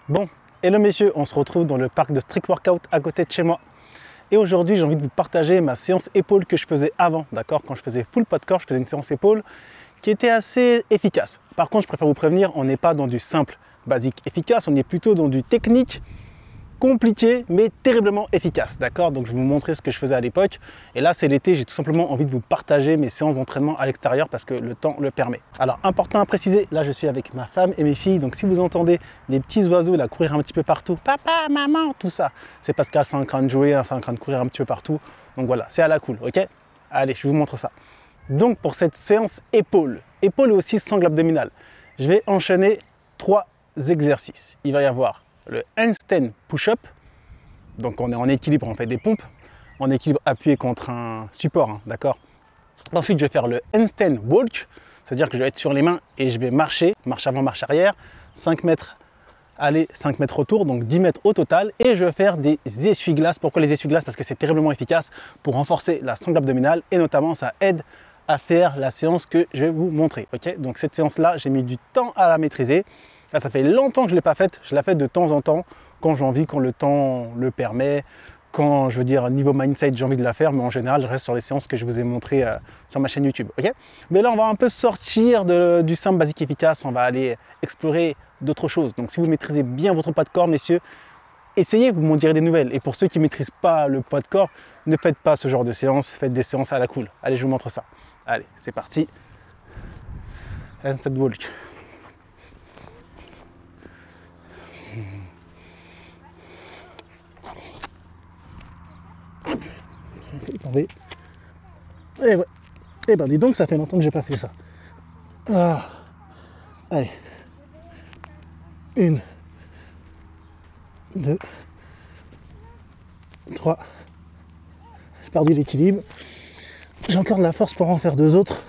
Bon, hello messieurs, on se retrouve dans le parc de Street Workout à côté de chez moi. Et aujourd'hui, j'ai envie de vous partager ma séance épaule que je faisais avant, d'accord? Quand je faisais full poids de corps, je faisais une séance épaule qui était assez efficace. Par contre, je préfère vous prévenir, on n'est pas dans du simple, basique, efficace, on est plutôt dans du technique, compliqué, mais terriblement efficace, d'accord? Donc je vais vous montrer ce que je faisais à l'époque. Et là, c'est l'été, j'ai tout simplement envie de vous partager mes séances d'entraînement à l'extérieur parce que le temps le permet. Alors, important à préciser, là, je suis avec ma femme et mes filles. Donc, si vous entendez des petits oiseaux là courir un petit peu partout, papa, maman, tout ça, c'est parce qu'elles sont en train de jouer, elles sont en train de courir un petit peu partout. Donc voilà, c'est à la cool, ok? Allez, je vous montre ça. Donc, pour cette séance épaule et aussi sangle abdominale, je vais enchaîner 3 exercices. Il va y avoir le handstand push-up, donc on est en équilibre, on fait des pompes, en équilibre appuyé contre un support, hein, d'accord. Ensuite, je vais faire le handstand walk, c'est-à-dire que je vais être sur les mains et je vais marcher, marche avant, marche arrière, 5 mètres aller, 5 mètres retour, donc 10 mètres au total. Et je vais faire des essuie-glaces. Pourquoi les essuie-glaces? Parce que c'est terriblement efficace pour renforcer la sangle abdominale et notamment ça aide à faire la séance que je vais vous montrer. Ok, donc cette séance-là, j'ai mis du temps à la maîtriser. Là, ça fait longtemps que je ne l'ai pas faite. Je la fais de temps en temps, quand j'ai envie, quand le temps le permet, quand je veux dire niveau mindset, j'ai envie de la faire. Mais en général, je reste sur les séances que je vous ai montrées sur ma chaîne YouTube. Ok, mais là, on va un peu sortir du simple, basique, efficace. On va aller explorer d'autres choses. Donc, si vous maîtrisez bien votre poids de corps, messieurs, essayez, vous m'en direz des nouvelles. Et pour ceux qui ne maîtrisent pas le poids de corps, ne faites pas ce genre de séance. Faites des séances à la cool. Allez, je vous montre ça. Allez, c'est parti. Handstand walk. Attendez. Et ouais. Eh ben dis donc, ça fait longtemps que j'ai pas fait ça. Ah. Allez. 1, 2, 3. J'ai perdu l'équilibre. J'ai encore de la force pour en faire 2 autres.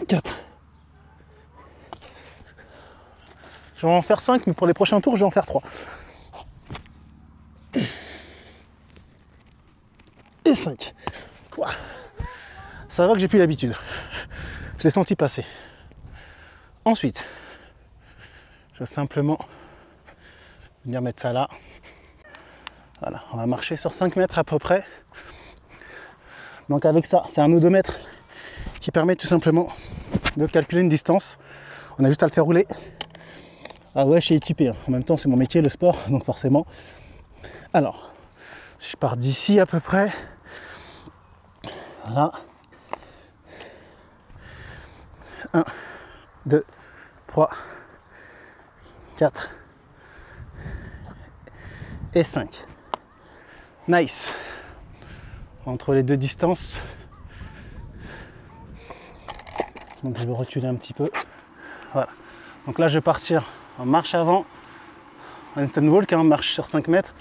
4. Je vais en faire 5, mais pour les prochains tours, je vais en faire 3. Et 5. Ouah. Ça va que j'ai plus l'habitude. Je l'ai senti passer. Ensuite, je vais simplement venir mettre ça là. Voilà, on va marcher sur 5 mètres à peu près. Donc avec ça, c'est 1 ou 2 mètres qui permet tout simplement de calculer une distance. On a juste à le faire rouler. Ah ouais, je suis équipé. En même temps, c'est mon métier, le sport, donc forcément. Alors, si je pars d'ici à peu près, voilà. 1, 2, 3, 4 et 5. Nice. Entre les deux distances. Donc je vais reculer un petit peu. Voilà. Donc là, je vais partir en marche avant, en handstand walk, hein, marche sur 5 mètres,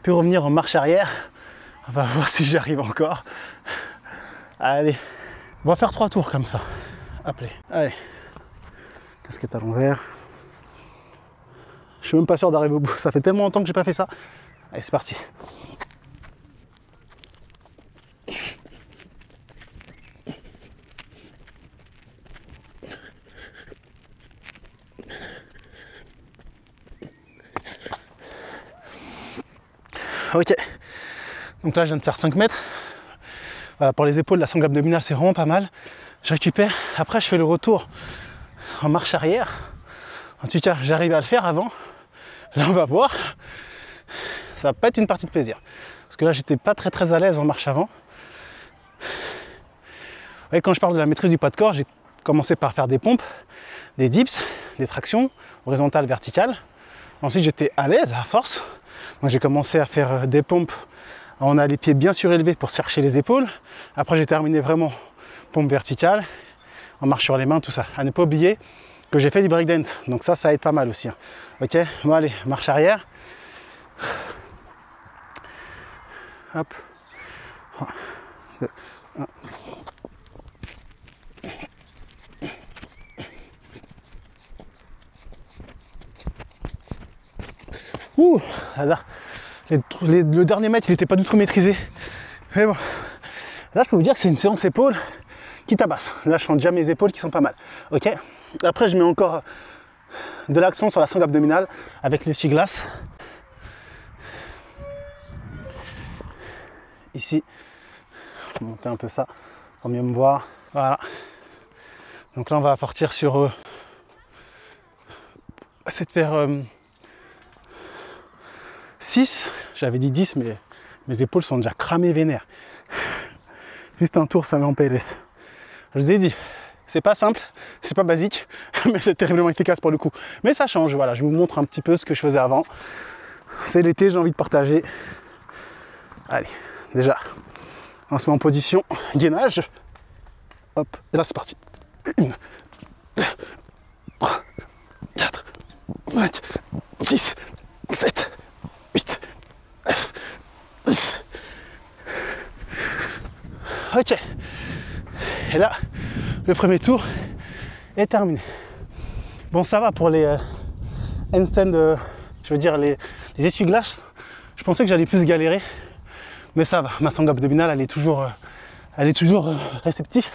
puis revenir en marche arrière. On va voir si j'y arrive encore. Allez, on va faire 3 tours comme ça. Appelez. Allez, casquette à l'envers. Je suis même pas sûr d'arriver au bout. Ça fait tellement longtemps que j'ai pas fait ça. Allez, c'est parti. Ok, donc là je viens de faire 5 mètres. Voilà, pour les épaules, la sangle abdominale c'est vraiment pas mal. Je récupère, après je fais le retour en marche arrière. En tout cas, j'arrive à le faire avant. Là on va voir. Ça va pas être une partie de plaisir. Parce que là j'étais pas très à l'aise en marche avant. Et quand je parle de la maîtrise du poids de corps, j'ai commencé par faire des pompes, des dips, des tractions horizontales, verticales. Ensuite j'étais à l'aise à force. Donc j'ai commencé à faire des pompes. On a les pieds bien surélevés pour chercher les épaules. Après j'ai terminé vraiment pompe verticale, on marche sur les mains, tout ça. À ne pas oublier que j'ai fait du breakdance, donc ça aide pas mal aussi. Hein. Ok, bon allez, marche arrière. Hop. 3, 2, 1. Ouh, là, le dernier mètre, il n'était pas du tout maîtrisé. Mais bon, là, je peux vous dire que c'est une séance épaule qui tabasse. Là, je sens déjà mes épaules qui sont pas mal. Ok. Après, je mets encore de l'action sur la sangle abdominale avec l'essuie-glace. Ici, je vais monter un peu ça pour mieux me voir. Voilà. Donc là, on va partir sur... essayer de faire 6. J'avais dit 10, mais mes épaules sont déjà cramées vénère. Juste un tour, ça met en PLS. Je vous ai dit, c'est pas simple, c'est pas basique, mais c'est terriblement efficace pour le coup. Mais ça change, voilà, je vous montre un petit peu ce que je faisais avant. C'est l'été, j'ai envie de partager. Allez, déjà, on se met en position gainage. Hop, et là c'est parti. 1, 2, 3, 4, 5, 6, 7, 8, 9, 10. Ok. Et là, le premier tour est terminé. Bon, ça va pour les handstand, je veux dire les essuie-glaces. Je pensais que j'allais plus galérer, mais ça va. Ma sangle abdominale, elle est toujours réceptive.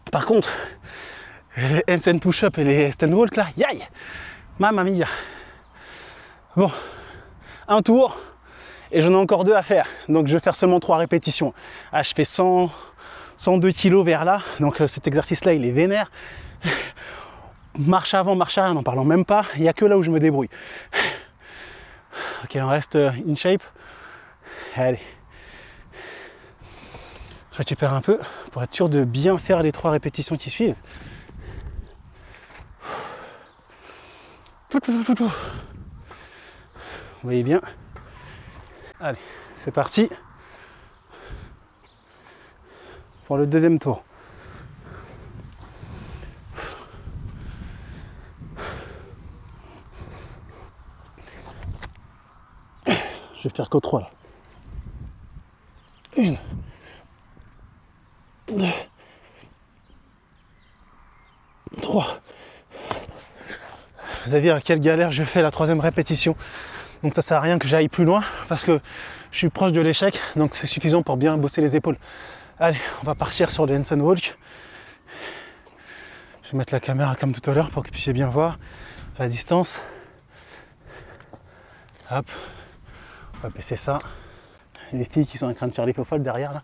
Par contre, les handstand push-up et les stand walk là, yaï, mamma mia. Bon, un tour et j'en ai encore 2 à faire. Donc je vais faire seulement 3 répétitions. Ah, je fais 102 kg vers là, donc cet exercice-là, il est vénère. Marche avant, marche arrière, n'en parlons même pas. Il n'y a que là où je me débrouille. Ok, on reste in shape. Allez. Je récupère un peu pour être sûr de bien faire les 3 répétitions qui suivent. Vous voyez bien. Allez, c'est parti pour le deuxième tour. Je vais faire que 3 là. 1, 2, 3. Vous avez vu à quelle galère je fais la 3e répétition. Donc ça sert à rien que j'aille plus loin parce que je suis proche de l'échec. Donc c'est suffisant pour bien bosser les épaules. Allez, on va partir sur les handstand walk. Je vais mettre la caméra comme tout à l'heure pour que vous puissiez bien voir la distance. Hop, on va baisser ça. Les filles qui sont en train de faire les faux folles derrière là.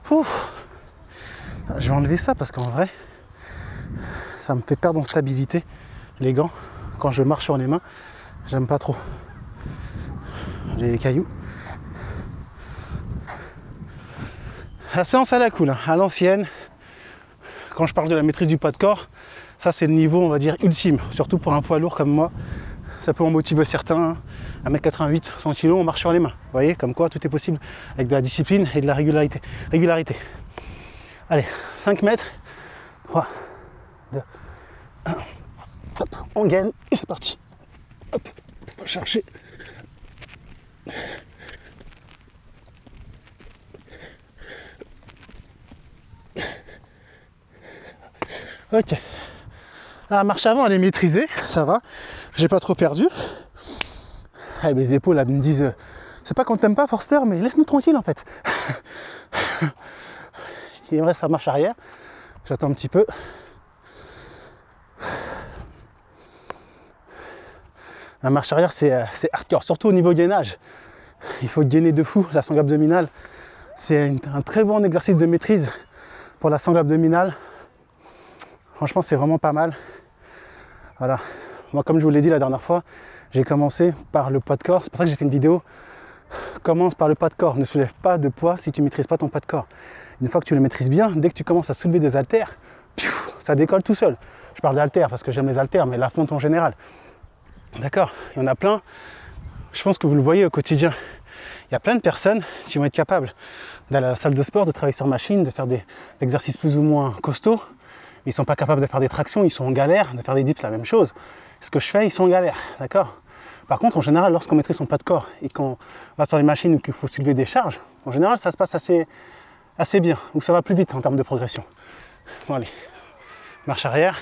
Ouf. Je vais enlever ça parce qu'en vrai, ça me fait perdre en stabilité les gants quand je marche sur les mains. J'aime pas trop. J'ai les cailloux. La séance à la cool, hein, à l'ancienne. Quand je parle de la maîtrise du poids de corps, ça c'est le niveau, on va dire, ultime. Surtout pour un poids lourd comme moi. Ça peut en motiver certains. 1m88, 100 kg, on marche sur les mains. Vous voyez, comme quoi tout est possible avec de la discipline et de la régularité. Allez, 5 mètres. 3, 2, 1. Hop, on gagne et c'est parti. Hop, on va chercher. Ok. La marche avant, elle est maîtrisée, ça va. J'ai pas trop perdu. Ah, mes épaules, elles me disent, c'est pas qu'on t'aime pas, Forster, mais laisse-nous tranquille en fait. Il me reste la marche arrière. J'attends un petit peu. La marche arrière, c'est hardcore, surtout au niveau gainage. Il faut gainer de fou la sangle abdominale. C'est un très bon exercice de maîtrise pour la sangle abdominale. Franchement, c'est vraiment pas mal. Voilà. Moi, comme je vous l'ai dit la dernière fois, j'ai commencé par le poids de corps. C'est pour ça que j'ai fait une vidéo. Commence par le poids de corps. Ne soulève pas de poids si tu ne maîtrises pas ton poids de corps. Une fois que tu le maîtrises bien, dès que tu commences à soulever des haltères, ça décolle tout seul. Je parle d'haltères parce que j'aime les haltères, mais la fonte en général. D'accord? Il y en a plein. Je pense que vous le voyez au quotidien. Il y a plein de personnes qui vont être capables d'aller à la salle de sport, de travailler sur machine, de faire des exercices plus ou moins costauds. Ils ne sont pas capables de faire des tractions, ils sont en galère, de faire des dips, la même chose. Ce que je fais, ils sont en galère, d'accord? Par contre, en général, lorsqu'on maîtrise son poids de corps et qu'on va sur les machines ou qu'il faut soulever des charges, en général, ça se passe assez bien, ou ça va plus vite en termes de progression. Bon, allez, marche arrière.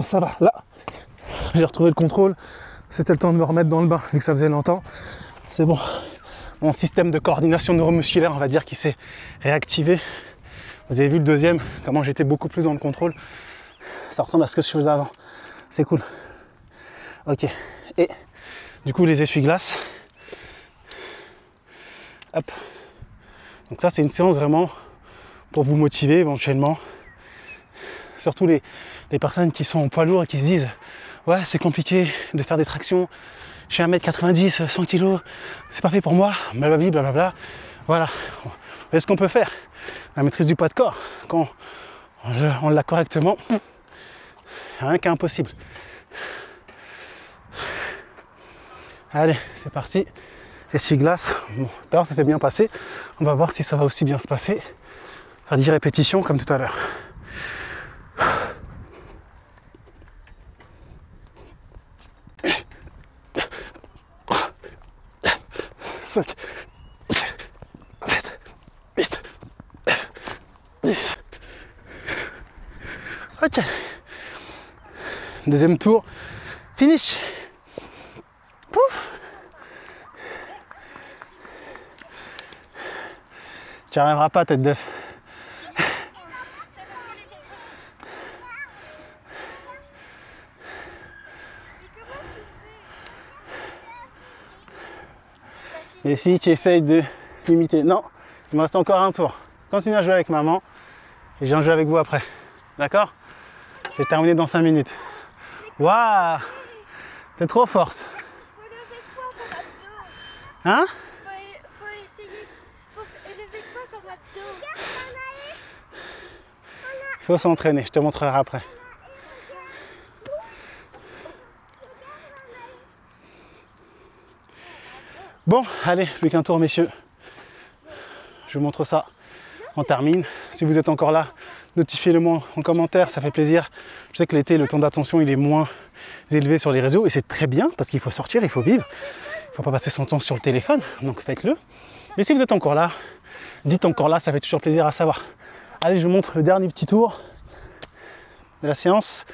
ça va. Là, j'ai retrouvé le contrôle. C'était le temps de me remettre dans le bain, vu que ça faisait longtemps. C'est bon. Mon système de coordination neuromusculaire, on va dire, qui s'est réactivé. Vous avez vu le deuxième, comment j'étais beaucoup plus dans le contrôle. Ça ressemble à ce que je faisais avant. C'est cool. Ok. Et du coup, les essuie-glaces. Hop. Donc ça, c'est une séance vraiment pour vous motiver éventuellement. Surtout les personnes qui sont en poids lourd et qui se disent « Ouais, c'est compliqué de faire des tractions. Je suis 1m90, 100 kg, c'est pas fait pour moi. » Blablabla, blablabla. Voilà. Et ce qu'on peut faire, la maîtrise du poids de corps, quand on l'a correctement, rien qu'à impossible. Allez, c'est parti. Essuie-glace. Bon, d'abord ça s'est bien passé. On va voir si ça va aussi bien se passer. Faire 10 répétitions comme tout à l'heure. Cinq, 7, 8, 9, 10. Ok. Deuxième tour. Finish. Pouf. Tu n'y arriveras pas, tête d'œuf. Les filles qui essayent de limiter. Non, il me reste encore un tour. Continue à jouer avec maman et je viens jouer avec vous après. D'accord? Je vais terminer dans 5 minutes. Waouh! T'es trop forte. Hein? Faut essayer. Faut élever quoi comme abdos? Il faut s'entraîner, je te montrerai après. Bon, allez, plus qu'un tour, messieurs. Je vous montre ça. On termine. Si vous êtes encore là, notifiez-le-moi en commentaire, ça fait plaisir. Je sais que l'été, le temps d'attention, il est moins élevé sur les réseaux et c'est très bien parce qu'il faut sortir, il faut vivre. Il ne faut pas passer son temps sur le téléphone, donc faites-le. Mais si vous êtes encore là, dites encore là, ça fait toujours plaisir à savoir. Allez, je vous montre le dernier petit tour de la séance.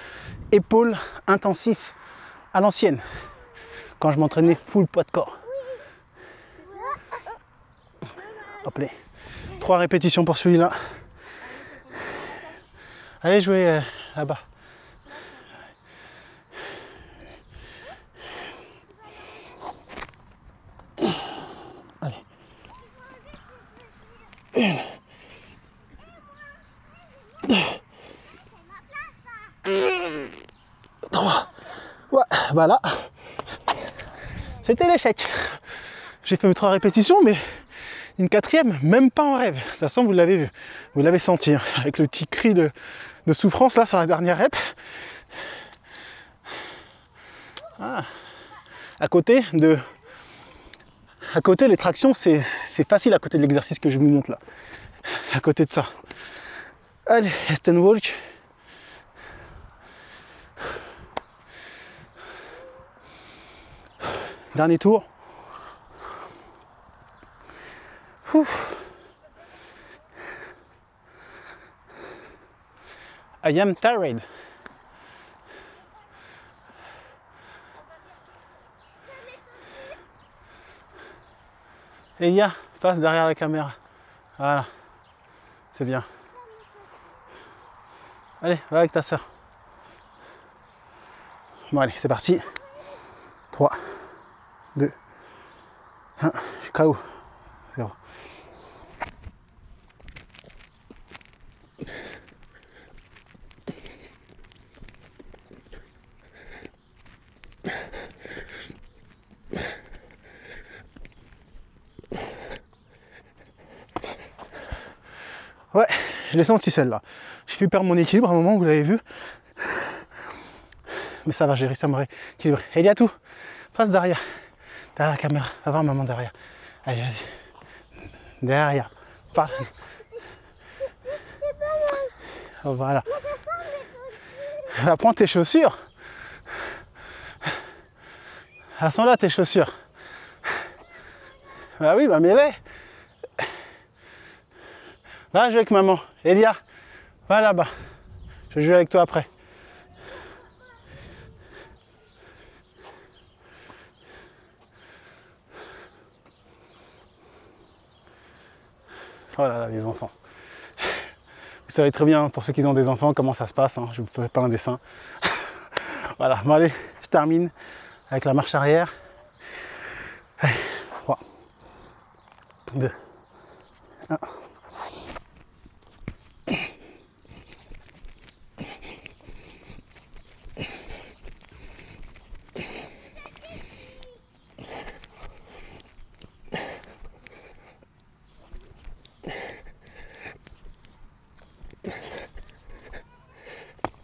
Épaules intensif à l'ancienne. Quand je m'entraînais full poids de corps. Hop là. 3 répétitions pour celui-là. Allez jouer là-bas. Allez. 1, 2, 3. Ouais, bah là, c'était l'échec. J'ai fait 3 répétitions, mais une 4e, même pas en rêve. De toute façon, vous l'avez vu, vous l'avez senti, hein, avec le petit cri de souffrance là sur la dernière rep. Ah. À côté, les tractions, c'est facile à côté de l'exercice que je vous montre là. À côté de ça. Allez, Esten Walk. Dernier tour. Ouf. I am tired. Elia, passe derrière la caméra. Voilà. C'est bien. Allez, va avec ta soeur. Bon allez, c'est parti. 3, 2, 1, je suis KO. 0. Ouais, je l'ai senti celle-là. J'ai fait perdre mon équilibre à un moment, vous l'avez vu. Mais ça va, j'ai réussi à me rééquilibrer. Et il y a tout. Passe derrière. Derrière la caméra. Va voir maman derrière. Allez, vas-y. Derrière. Parle. Oh, voilà. Va prendre tes chaussures. Elles sont là tes chaussures. Bah oui, bah mets-les. Va jouer avec maman. Elia, va là-bas. Je vais jouer avec toi après. Oh là là, les enfants. Vous savez très bien, pour ceux qui ont des enfants, comment ça se passe. Hein. Je ne vous fais pas un dessin. Voilà, bon allez, je termine avec la marche arrière. Allez, 3, 2, 1.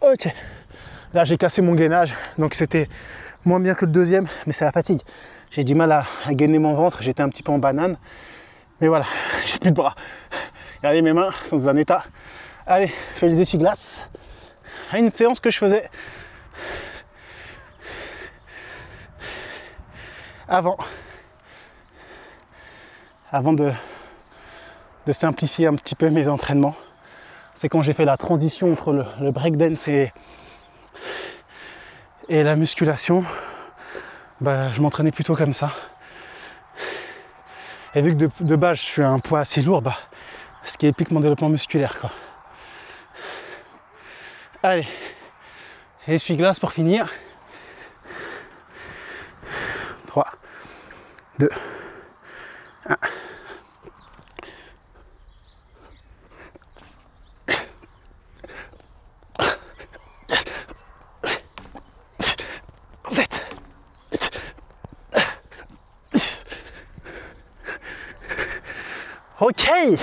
Ok, là j'ai cassé mon gainage, donc c'était moins bien que le deuxième, mais c'est la fatigue. J'ai du mal à gainer mon ventre, j'étais un petit peu en banane, mais voilà, j'ai plus de bras. Regardez, mes mains sont dans un état. Allez, je fais les essuie-glaces. Une séance que je faisais avant de simplifier un petit peu mes entraînements. C'est quand j'ai fait la transition entre le breakdance et la musculation, bah, je m'entraînais plutôt comme ça. Et vu que de base je suis à un poids assez lourd, bah, ce qui explique mon développement musculaire, quoi. Allez, essuie-glace pour finir. 3, 2, 1. Ok. Et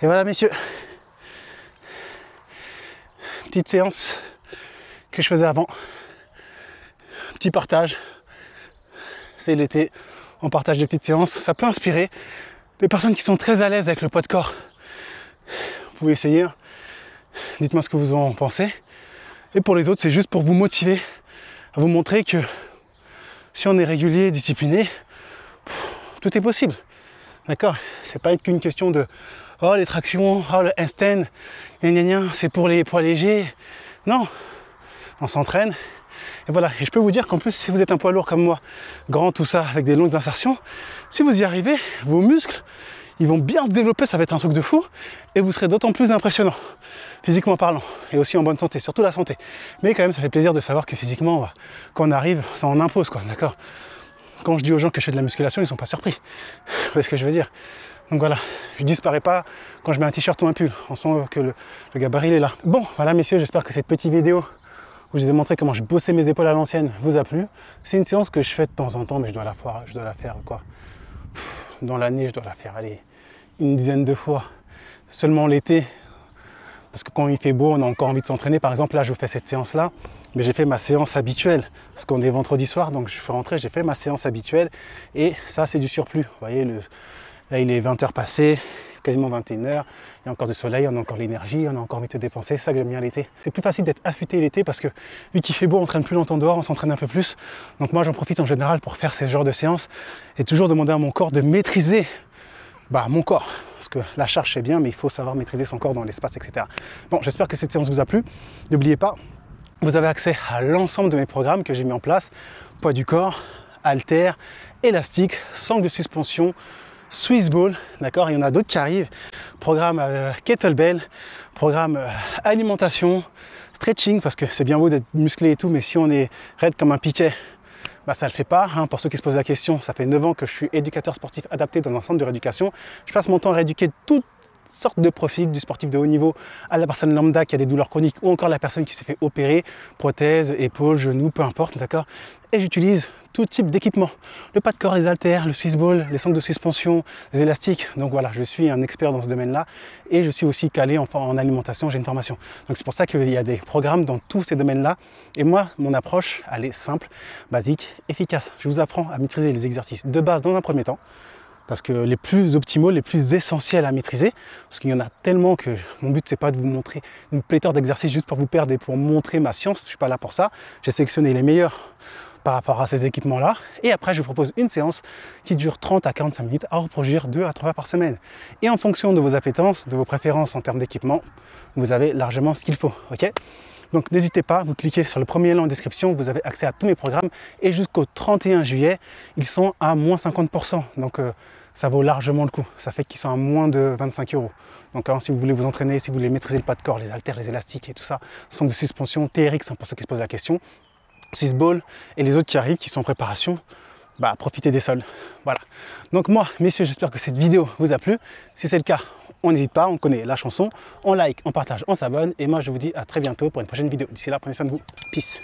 voilà, messieurs. Petite séance que je faisais avant. Petit partage. C'est l'été. On partage des petites séances. Ça peut inspirer des personnes qui sont très à l'aise avec le poids de corps. Vous pouvez essayer. Dites-moi ce que vous en pensez. Et pour les autres, c'est juste pour vous motiver, à vous montrer que si on est régulier, discipliné, tout est possible. D'accord? C'est pas qu'une question de oh les tractions, oh le handstand, c'est pour les poids légers. Non, on s'entraîne. Et voilà, et je peux vous dire qu'en plus, si vous êtes un poids lourd comme moi, grand, tout ça, avec des longues insertions, si vous y arrivez, vos muscles, ils vont bien se développer, ça va être un truc de fou, et vous serez d'autant plus impressionnant, physiquement parlant, et aussi en bonne santé, surtout la santé. Mais quand même, ça fait plaisir de savoir que physiquement, quand on arrive, ça en impose, quoi, d'accord? Quand je dis aux gens que je fais de la musculation, ils sont pas surpris. Vous voyez ce que je veux dire? Donc voilà, je disparais pas quand je mets un t-shirt ou un pull. On sent que le gabarit il est là. Bon, voilà messieurs, j'espère que cette petite vidéo où je vous ai montré comment je bossais mes épaules à l'ancienne vous a plu. C'est une séance que je fais de temps en temps, mais je dois la faire quoi. Dans l'année, je dois la faire, allez, une dizaine de fois. Seulement l'été, parce que quand il fait beau, on a encore envie de s'entraîner. Par exemple, là, je fais cette séance-là, mais j'ai fait ma séance habituelle, parce qu'on est vendredi soir, donc je suis rentré, j'ai fait ma séance habituelle, et ça, c'est du surplus. Vous voyez, là, il est 20h passé, quasiment 21h, il y a encore du soleil, on a encore l'énergie, on a encore envie de se dépenser, c'est ça que j'aime bien l'été. C'est plus facile d'être affûté l'été, parce que vu qu'il fait beau, on traîne plus longtemps dehors, on s'entraîne un peu plus. Donc moi, j'en profite en général pour faire ce genre de séance, et toujours demander à mon corps de maîtriser mon corps, parce que la charge c'est bien, mais il faut savoir maîtriser son corps dans l'espace, etc. Bon, j'espère que cette séance vous a plu. N'oubliez pas, vous avez accès à l'ensemble de mes programmes que j'ai mis en place, poids du corps, haltères, élastique, sangle de suspension, Swiss ball, d'accord, il y en a d'autres qui arrivent, programme kettlebell, programme alimentation, stretching, parce que c'est bien beau d'être musclé et tout, mais si on est raide comme un piquet, ça ne le fait pas. Pour ceux qui se posent la question, ça fait 9 ans que je suis éducateur sportif adapté dans un centre de rééducation. Je passe mon temps à rééduquer toutes sortes de profils, du sportif de haut niveau à la personne lambda qui a des douleurs chroniques ou encore la personne qui s'est fait opérer, prothèse, épaules, genoux, peu importe, d'accord. Et j'utilise tout type d'équipement. Le pas de corps, les haltères, le Swiss ball, les sangles de suspension, les élastiques. Donc voilà, je suis un expert dans ce domaine-là et je suis aussi calé en alimentation, j'ai une formation. Donc c'est pour ça qu'il y a des programmes dans tous ces domaines-là. Et moi, mon approche, elle est simple, basique, efficace. Je vous apprends à maîtriser les exercices de base dans un premier temps, parce que les plus optimaux, les plus essentiels à maîtriser, parce qu'il y en a tellement que mon but c'est pas de vous montrer une pléthore d'exercices juste pour vous perdre et pour montrer ma science, je suis pas là pour ça. J'ai sélectionné les meilleurs par rapport à ces équipements-là, et après je vous propose une séance qui dure 30 à 45 minutes à reproduire 2 à 3 fois par semaine. Et en fonction de vos appétences, de vos préférences en termes d'équipement, vous avez largement ce qu'il faut, ok? Donc n'hésitez pas, vous cliquez sur le premier lien en description, vous avez accès à tous mes programmes et jusqu'au 31 juillet, ils sont à moins 50%. Donc ça vaut largement le coup. Ça fait qu'ils sont à moins de 25 €. Donc si vous voulez vous entraîner, si vous voulez maîtriser le pas de corps, les haltères, les élastiques et tout ça, sont de suspension TRX, pour ceux qui se posent la question. Swiss Ball et les autres qui arrivent, qui sont en préparation, bah, profitez des soldes. Voilà. Donc moi, messieurs, j'espère que cette vidéo vous a plu. Si c'est le cas, on n'hésite pas, on connaît la chanson. On like, on partage, on s'abonne. Et moi, je vous dis à très bientôt pour une prochaine vidéo. D'ici là, prenez soin de vous. Peace.